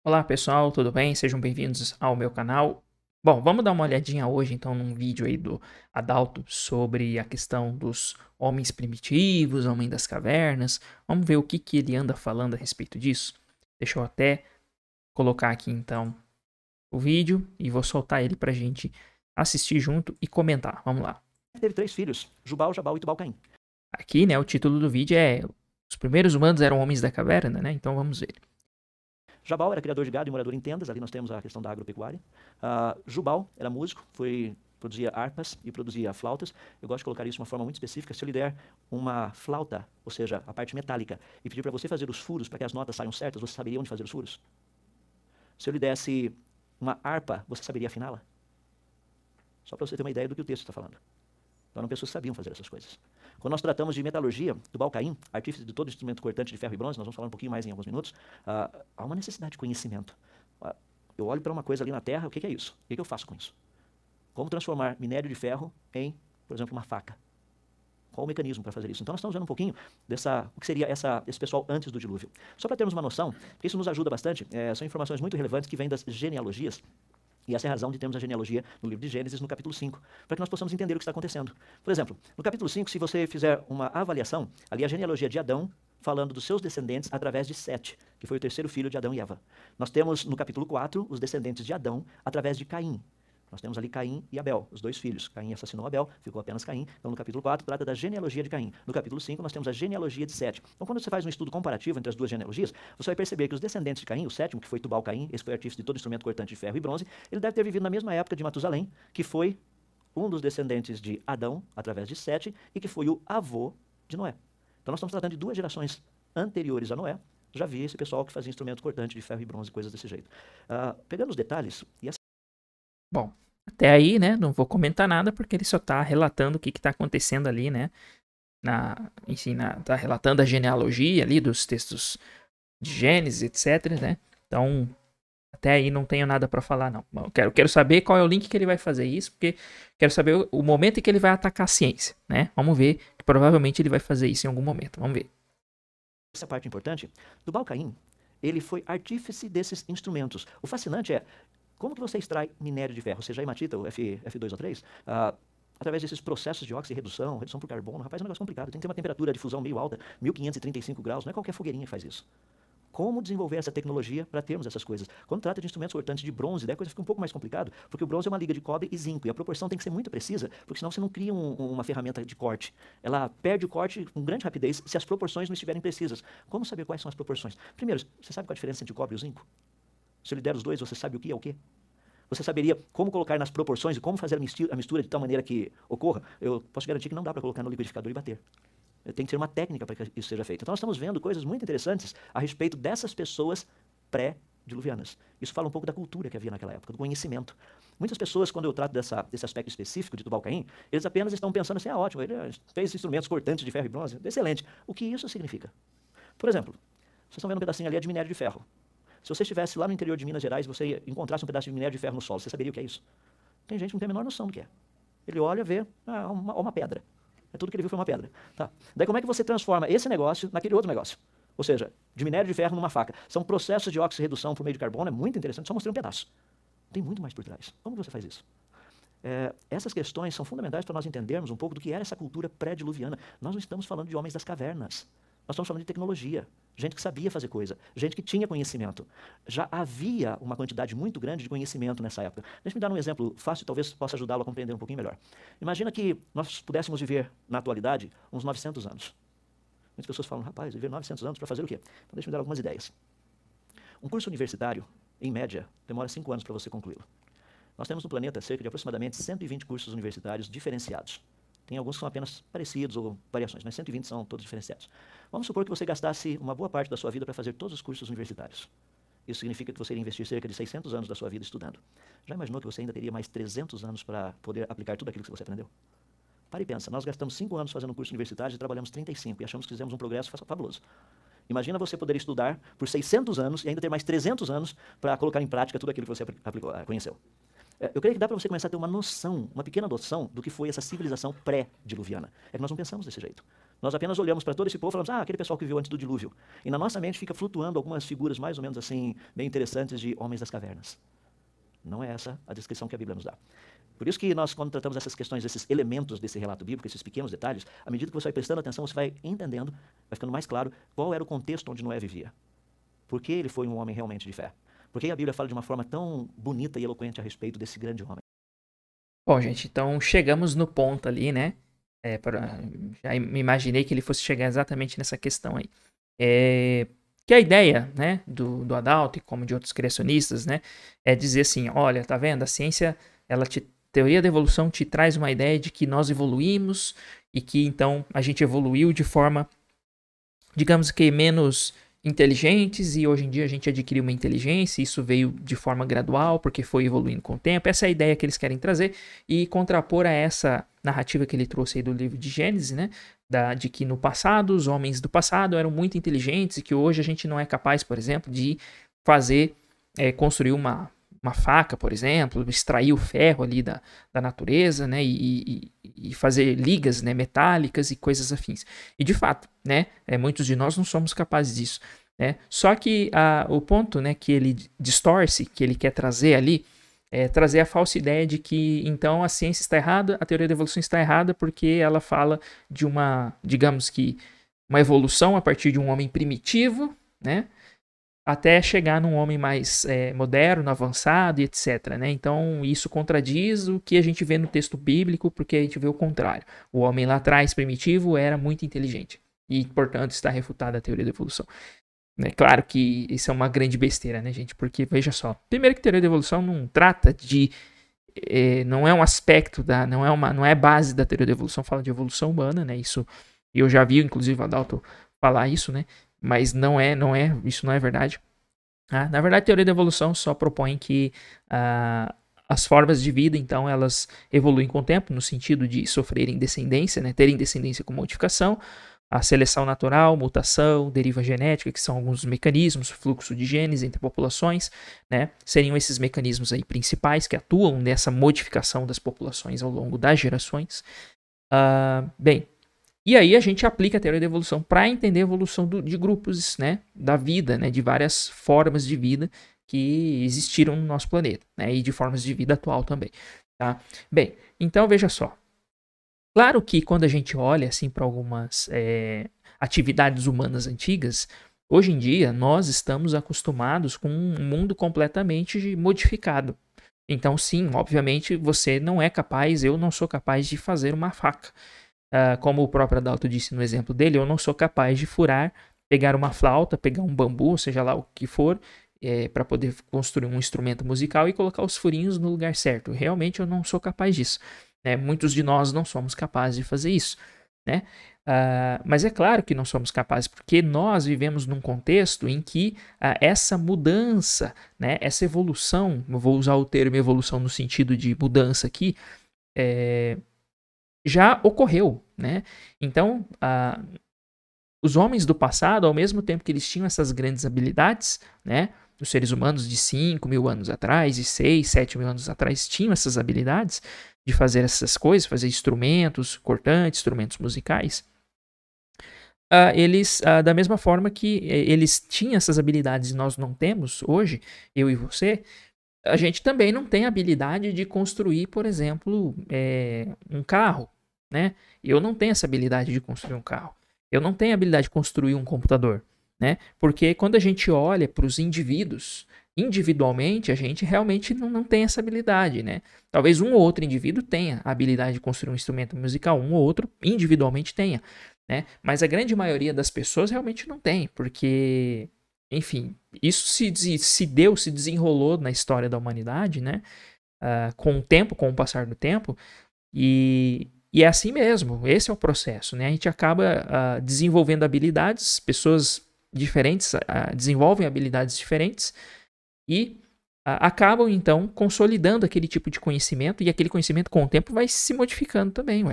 Olá pessoal, tudo bem? Sejam bem-vindos ao meu canal. Bom, vamos dar uma olhadinha hoje então num vídeo aí do Adalto sobre a questão dos homens primitivos, homem das cavernas. Vamos ver o que que ele anda falando a respeito disso. Deixa eu até colocar aqui então o vídeo e vou soltar ele pra gente assistir junto e comentar. Vamos lá. Teve 3 filhos, Jubal, Jabal e Tubal-Caim. Aqui, né, o título do vídeo é Os primeiros humanos eram homens da caverna, né? Então vamos ver. Jabal era criador de gado e morador em tendas, ali nós temos a questão da agropecuária. Jubal era músico, produzia harpas e produzia flautas. Eu gosto de colocar isso de uma forma muito específica. Se eu lhe der uma flauta, ou seja, a parte metálica, e pedir para você fazer os furos para que as notas saiam certas, você saberia onde fazer os furos? Se eu lhe desse uma harpa, você saberia afiná-la? Só para você ter uma ideia do que o texto está falando. Então eram pessoas que sabiam fazer essas coisas. Quando nós tratamos de metalurgia, Tubal-Caim, artífice de todo instrumento cortante de ferro e bronze, nós vamos falar um pouquinho mais em alguns minutos, há uma necessidade de conhecimento. Eu olho para uma coisa ali na Terra, o que é isso? O que eu faço com isso? Como transformar minério de ferro em, por exemplo, uma faca? Qual o mecanismo para fazer isso? Então nós estamos vendo um pouquinho o que seria esse pessoal antes do dilúvio. Só para termos uma noção, porque isso nos ajuda bastante, são informações muito relevantes que vêm das genealogias. E essa é a razão de termos a genealogia no livro de Gênesis, no capítulo 5, para que nós possamos entender o que está acontecendo. Por exemplo, no capítulo 5, se você fizer uma avaliação, ali a genealogia de Adão, falando dos seus descendentes através de Sete, que foi o terceiro filho de Adão e Eva. Nós temos no capítulo 4 os descendentes de Adão através de Caim. Nós temos ali Caim e Abel, os dois filhos. Caim assassinou Abel, ficou apenas Caim. Então, no capítulo 4, trata da genealogia de Caim. No capítulo 5, nós temos a genealogia de Sete. Então, quando você faz um estudo comparativo entre as duas genealogias, você vai perceber que os descendentes de Caim, o sétimo, que foi Tubal-Caim, esse foi artífice de todo instrumento cortante de ferro e bronze, ele deve ter vivido na mesma época de Matusalém, que foi um dos descendentes de Adão, através de Sete, e que foi o avô de Noé. Então, nós estamos tratando de duas gerações anteriores a Noé. Já vi esse pessoal que fazia instrumento cortante de ferro e bronze, coisas desse jeito. Pegando os detalhes, e essa Bom, até aí, né, não vou comentar nada porque ele só tá relatando o que que tá acontecendo ali, né, tá relatando a genealogia ali dos textos de Gênesis, etc, né, então até aí não tenho nada pra falar, não. Eu quero saber qual é o link que ele vai fazer isso, porque quero saber o momento em que ele vai atacar a ciência, né, vamos ver, que provavelmente ele vai fazer isso em algum momento, vamos ver. essa parte importante, Tubal-Caim, ele foi artífice desses instrumentos. O fascinante é, como que você extrai minério de ferro, seja a hematita, o F2O3, através desses processos de oxirredução, redução por carbono? Rapaz, é um negócio complicado, tem que ter uma temperatura de fusão meio alta, 1535 graus, não é qualquer fogueirinha que faz isso. Como desenvolver essa tecnologia para termos essas coisas? Quando trata de instrumentos cortantes de bronze, daí a coisa fica um pouco mais complicado, porque o bronze é uma liga de cobre e zinco, e a proporção tem que ser muito precisa, porque senão você não cria uma ferramenta de corte. Ela perde o corte com grande rapidez se as proporções não estiverem precisas. Como saber quais são as proporções? Primeiro, você sabe qual a diferença entre o cobre e o zinco? Se eu lhe der os dois, você sabe o que é o quê? Você saberia como colocar nas proporções e como fazer a mistura de tal maneira que ocorra? Eu posso garantir que não dá para colocar no liquidificador e bater. Tem que ter uma técnica para que isso seja feito. Então, nós estamos vendo coisas muito interessantes a respeito dessas pessoas pré-diluvianas. Isso fala um pouco da cultura que havia naquela época, do conhecimento. Muitas pessoas, quando eu trato desse aspecto específico de Tubal-Caim, eles apenas estão pensando assim, ótimo, ele fez instrumentos cortantes de ferro e bronze, excelente. O que isso significa? Por exemplo, vocês estão vendo um pedacinho ali de minério de ferro. Se você estivesse lá no interior de Minas Gerais e você encontrasse um pedaço de minério de ferro no solo, você saberia o que é isso? Tem gente que não tem a menor noção do que é. Ele olha, vê, uma pedra. Tudo que ele viu foi uma pedra. Tá. Daí como é que você transforma esse negócio naquele outro negócio? Ou seja, de minério de ferro numa faca. São processos de oxirredução por meio de carbono, é muito interessante, só mostrei um pedaço. Tem muito mais por trás. Como você faz isso? Essas questões são fundamentais para nós entendermos um pouco do que era essa cultura pré-diluviana. Nós não estamos falando de homens das cavernas. Nós estamos falando de tecnologia, gente que sabia fazer coisa, gente que tinha conhecimento. Já havia uma quantidade muito grande de conhecimento nessa época. Deixa-me dar um exemplo fácil, talvez possa ajudá-lo a compreender um pouquinho melhor. Imagina que nós pudéssemos viver, na atualidade, uns 900 anos. Muitas pessoas falam, rapaz, viver 900 anos para fazer o quê? Então deixa-me dar algumas ideias. Um curso universitário, em média, demora 5 anos para você concluí-lo. Nós temos no planeta cerca de aproximadamente 120 cursos universitários diferenciados. Tem alguns que são apenas parecidos ou variações, mas 120 são todos diferenciados. Vamos supor que você gastasse uma boa parte da sua vida para fazer todos os cursos universitários. Isso significa que você iria investir cerca de 600 anos da sua vida estudando. Já imaginou que você ainda teria mais 300 anos para poder aplicar tudo aquilo que você aprendeu? Pare e pensa, nós gastamos 5 anos fazendo um curso universitário e trabalhamos 35 e achamos que fizemos um progresso fabuloso. Imagina você poder estudar por 600 anos e ainda ter mais 300 anos para colocar em prática tudo aquilo que você conheceu. Eu creio que dá para você começar a ter uma noção, uma pequena noção do que foi essa civilização pré-diluviana. É que nós não pensamos desse jeito. Nós apenas olhamos para todo esse povo e falamos, aquele pessoal que viveu antes do dilúvio. E na nossa mente fica flutuando algumas figuras mais ou menos assim, bem interessantes de homens das cavernas. Não é essa a descrição que a Bíblia nos dá. Por isso que nós, quando tratamos essas questões, esses elementos desse relato bíblico, esses pequenos detalhes, à medida que você vai prestando atenção, você vai entendendo, vai ficando mais claro qual era o contexto onde Noé vivia. Por que ele foi um homem realmente de fé? Por que a Bíblia fala de uma forma tão bonita e eloquente a respeito desse grande homem? Bom, gente, então chegamos no ponto ali, né? Já me imaginei que ele fosse chegar exatamente nessa questão aí. Que a ideia, né, do Adalto e como de outros criacionistas, né, é dizer assim, olha, tá vendo? A ciência, teoria da evolução te traz uma ideia de que nós evoluímos e que então a gente evoluiu de forma, digamos que menos inteligentes e hoje em dia a gente adquiriu uma inteligência, isso veio de forma gradual porque foi evoluindo com o tempo. Essa é a ideia que eles querem trazer e contrapor a essa narrativa que ele trouxe aí do livro de Gênesis, né? De que no passado, os homens do passado eram muito inteligentes e que hoje a gente não é capaz, por exemplo, de construir uma faca, por exemplo, extrair o ferro ali da natureza, né, e fazer ligas, né, metálicas e coisas afins. E de fato, né, muitos de nós não somos capazes disso, né? Só que o ponto, né, que ele distorce, que ele quer trazer ali, é trazer a falsa ideia de que então a ciência está errada, a teoria da evolução está errada porque ela fala de digamos que uma evolução a partir de um homem primitivo, né, até chegar num homem mais moderno, avançado e etc. Né? Então, isso contradiz o que a gente vê no texto bíblico, porque a gente vê o contrário. O homem lá atrás, primitivo, era muito inteligente. E, portanto, está refutada a teoria da evolução. É claro que isso é uma grande besteira, né, gente? Porque, veja só, primeiro que a teoria da evolução não trata de... não é um aspecto, não é base da teoria da evolução, fala de evolução humana, né? Isso, eu já vi, inclusive, o Adalto falar isso, né? Mas isso não é verdade. Na verdade, a teoria da evolução só propõe que as formas de vida, então, elas evoluem com o tempo, no sentido de sofrerem descendência, né, terem descendência com modificação, a seleção natural, mutação, deriva genética, que são alguns mecanismos, fluxo de genes entre populações, né, seriam esses mecanismos aí principais que atuam nessa modificação das populações ao longo das gerações. E aí a gente aplica a teoria da evolução para entender a evolução de grupos, né, da vida, né, de várias formas de vida que existiram no nosso planeta, né, e de formas de vida atual também. Tá? Bem, então veja só. Claro que quando a gente olha assim para algumas atividades humanas antigas, hoje em dia nós estamos acostumados com um mundo completamente modificado. Então sim, obviamente você não é capaz, eu não sou capaz de fazer uma faca. Como o próprio Adalto disse no exemplo dele, eu não sou capaz de furar, pegar uma flauta, pegar um bambu, seja lá o que for, para poder construir um instrumento musical e colocar os furinhos no lugar certo. Realmente eu não sou capaz disso. Né? Muitos de nós não somos capazes de fazer isso. Né? Mas é claro que não somos capazes, porque nós vivemos num contexto em que essa mudança, né, essa evolução, eu vou usar o termo evolução no sentido de mudança aqui, já ocorreu, né? Então, os homens do passado, ao mesmo tempo que eles tinham essas grandes habilidades, né? Os seres humanos de 5.000 anos atrás, de 6, 7.000 anos atrás, tinham essas habilidades de fazer essas coisas, fazer instrumentos cortantes, instrumentos musicais. Eles, da mesma forma que eles tinham essas habilidades e nós não temos hoje, eu e você, a gente também não tem habilidade de construir, por exemplo, um carro, né? Eu não tenho essa habilidade de construir um carro. Eu não tenho a habilidade de construir um computador, né? Porque quando a gente olha para os indivíduos, individualmente, a gente realmente não tem essa habilidade, né? Talvez um ou outro indivíduo tenha a habilidade de construir um instrumento musical, um ou outro individualmente tenha, né? Mas a grande maioria das pessoas realmente não tem, porque... Enfim, isso se desenrolou na história da humanidade, né? Com o tempo, com o passar do tempo, e é assim mesmo, esse é o processo, né? A gente acaba desenvolvendo habilidades, pessoas diferentes desenvolvem habilidades diferentes e acabam, então, consolidando aquele tipo de conhecimento, e aquele conhecimento com o tempo vai se modificando também,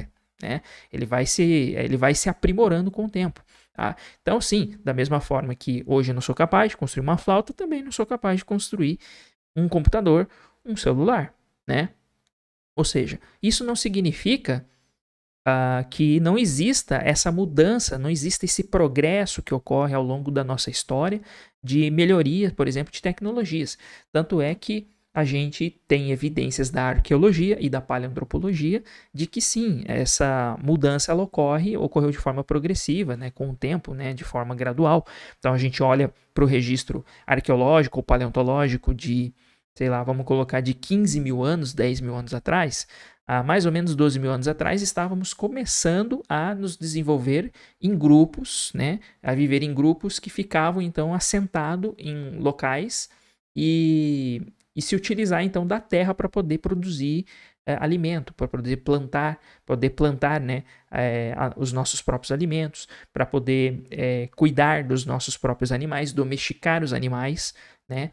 né? Ele vai se aprimorando com o tempo. Tá? Então, sim, da mesma forma que hoje eu não sou capaz de construir uma flauta, também não sou capaz de construir um computador, um celular, né? Ou seja, isso não significa que não exista essa mudança, não exista esse progresso que ocorre ao longo da nossa história de melhoria, por exemplo, de tecnologias. Tanto é que a gente tem evidências da arqueologia e da paleoantropologia de que sim, essa mudança ela ocorreu de forma progressiva, né, com o tempo, né, de forma gradual. Então a gente olha para o registro arqueológico ou paleontológico de, sei lá, vamos colocar de 15 mil anos, 10 mil anos atrás, há mais ou menos 12 mil anos atrás, estávamos começando a nos desenvolver em grupos, né, a viver em grupos que ficavam então assentados em locais e se utilizar então da terra para poder produzir alimento, para poder plantar, né, os nossos próprios alimentos, para poder cuidar dos nossos próprios animais, domesticar os animais, né,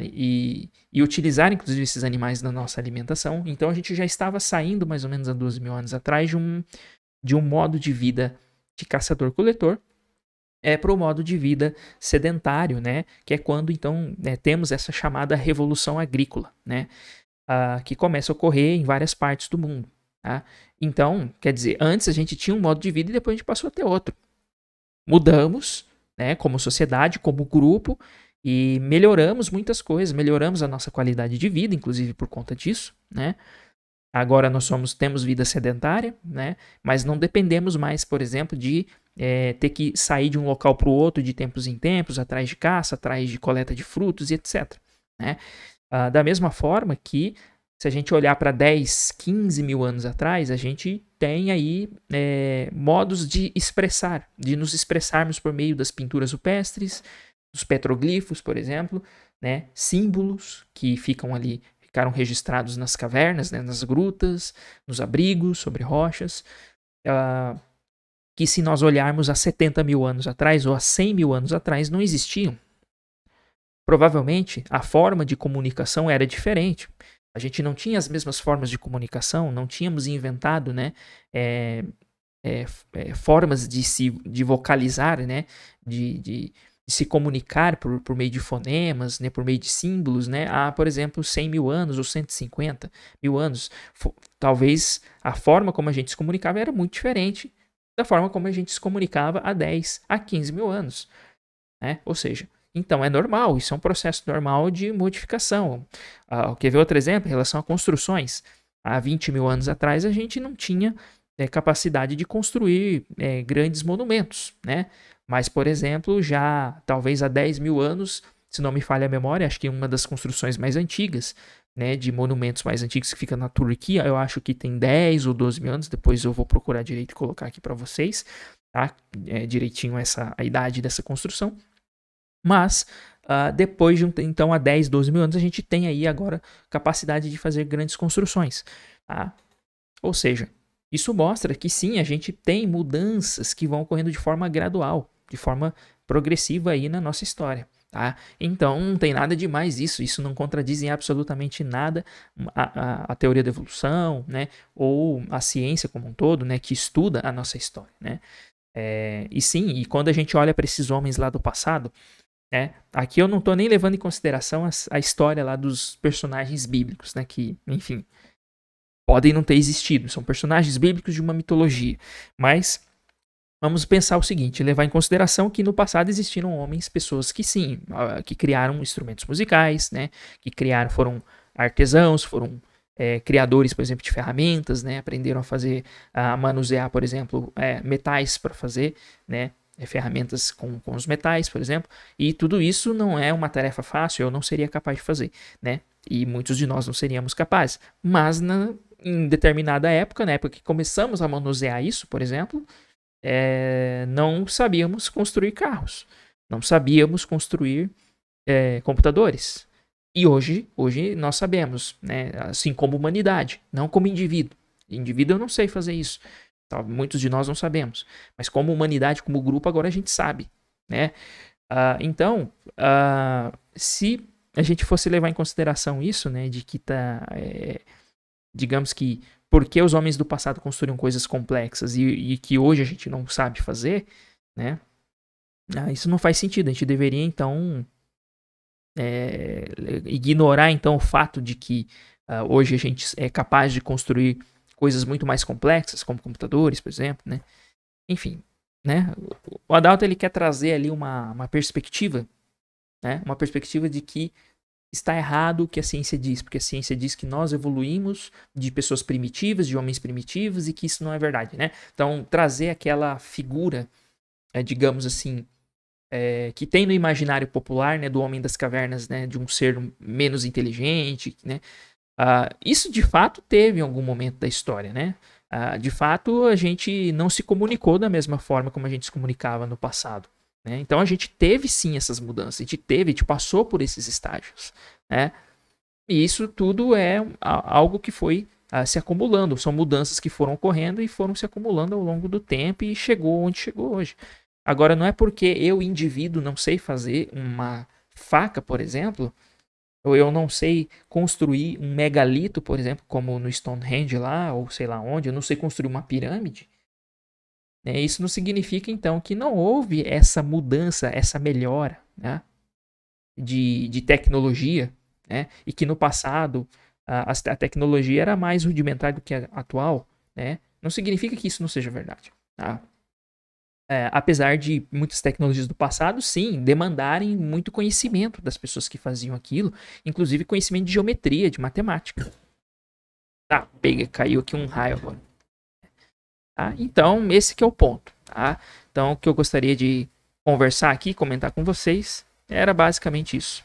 e utilizar inclusive esses animais na nossa alimentação. Então a gente já estava saindo mais ou menos há 12 mil anos atrás de um modo de vida de caçador-coletor para o modo de vida sedentário, né? Que é quando, então, temos essa chamada revolução agrícola, né? Que começa a ocorrer em várias partes do mundo. Tá? Então, quer dizer, antes a gente tinha um modo de vida e depois a gente passou a ter outro. Mudamos, né? Como sociedade, como grupo, e melhoramos muitas coisas, melhoramos a nossa qualidade de vida, inclusive por conta disso, né? Agora nós temos vida sedentária, né? Mas não dependemos mais, por exemplo, de ter que sair de um local para o outro de tempos em tempos, atrás de caça, atrás de coleta de frutos e etc. Né? Da mesma forma que, se a gente olhar para 10, 15 mil anos atrás, a gente tem aí modos de nos expressarmos por meio das pinturas rupestres, dos petroglifos, por exemplo, né? Símbolos que ficaram registrados nas cavernas, né? Nas grutas, nos abrigos, sobre rochas, que se nós olharmos há 70 mil anos atrás ou há 100 mil anos atrás não existiam. Provavelmente a forma de comunicação era diferente. A gente não tinha as mesmas formas de comunicação, não tínhamos inventado, né, formas de vocalizar, né, de se comunicar por meio de fonemas, né, por meio de símbolos, né, há, por exemplo, 100 mil anos ou 150 mil anos. Talvez a forma como a gente se comunicava era muito diferente da forma como a gente se comunicava há 10, a 15 mil anos. Né? Ou seja, então é normal, isso é um processo normal de modificação. Quer ver outro exemplo? Em relação a construções. Há 20 mil anos atrás a gente não tinha capacidade de construir grandes monumentos, né? Mas, por exemplo, já talvez há 10 mil anos, se não me falha a memória, acho que uma das construções mais antigas, né, de monumentos mais antigos que fica na Turquia, eu acho que tem 10 ou 12 mil anos, depois eu vou procurar direito e colocar aqui para vocês, tá? Direitinho a idade dessa construção. Mas, depois de então há 10, 12 mil anos, a gente tem aí agora capacidade de fazer grandes construções, tá? Ou seja, isso mostra que sim, a gente tem mudanças que vão ocorrendo de forma gradual, de forma progressiva aí na nossa história. Tá? Então não tem nada demais isso não contradiz em absolutamente nada a teoria da evolução, né? Ou a ciência como um todo, né? Que estuda a nossa história. Né? E sim, e quando a gente olha para esses homens lá do passado, né? Aqui eu não estou nem levando em consideração a história lá dos personagens bíblicos, né? Que, enfim, podem não ter existido, são personagens bíblicos de uma mitologia, mas vamos pensar o seguinte, levar em consideração que no passado existiram homens, pessoas que sim, que criaram instrumentos musicais, né, que foram artesãos, foram criadores, por exemplo, de ferramentas, né, aprenderam a manusear, por exemplo, metais para fazer, né, ferramentas com os metais, por exemplo, e tudo isso não é uma tarefa fácil, eu não seria capaz de fazer, né, e muitos de nós não seríamos capazes, mas em determinada época, na época que começamos a manusear isso, por exemplo, não sabíamos construir carros, não sabíamos construir computadores. E hoje nós sabemos, né? Assim como humanidade, não como indivíduo. Indivíduo eu não sei fazer isso. Muitos de nós não sabemos. Mas como humanidade, como grupo, agora a gente sabe. Né? Então, se a gente fosse levar em consideração isso, né, de que digamos que porque os homens do passado construíam coisas complexas e que hoje a gente não sabe fazer, né? Isso não faz sentido. A gente deveria, então, ignorar, então, o fato de que hoje a gente é capaz de construir coisas muito mais complexas, como computadores, por exemplo, né? Enfim, né? O Adalto, ele quer trazer ali uma perspectiva, né? Uma perspectiva de que está errado o que a ciência diz, porque a ciência diz que nós evoluímos de pessoas primitivas, de homens primitivos, e que isso não é verdade, né? Então, trazer aquela figura, digamos assim, que tem no imaginário popular, né, do homem das cavernas, né, de um ser menos inteligente, né? Isso de fato teve em algum momento da história, né? De fato, a gente não se comunicou da mesma forma como a gente se comunicava no passado, né? Então a gente teve sim essas mudanças, a gente passou por esses estágios, né? E isso tudo é algo que foi se acumulando, são mudanças que foram ocorrendo e foram se acumulando ao longo do tempo e chegou onde chegou hoje. Agora, não é porque eu, indivíduo, não sei fazer uma faca, por exemplo, ou eu não sei construir um megalito, por exemplo, como no Stonehenge lá, ou sei lá onde, eu não sei construir uma pirâmide, né? Isso não significa, então, que não houve essa mudança, essa melhora, né, de tecnologia, né? E que no passado a tecnologia era mais rudimentar do que a atual, né? Não significa que isso não seja verdade, tá? Apesar de muitas tecnologias do passado, sim, demandarem muito conhecimento das pessoas que faziam aquilo, inclusive conhecimento de geometria, de matemática. Tá, caiu aqui um raio agora. Tá? Então, esse que é o ponto. Tá? Então, o que eu gostaria de conversar aqui, comentar com vocês, era basicamente isso.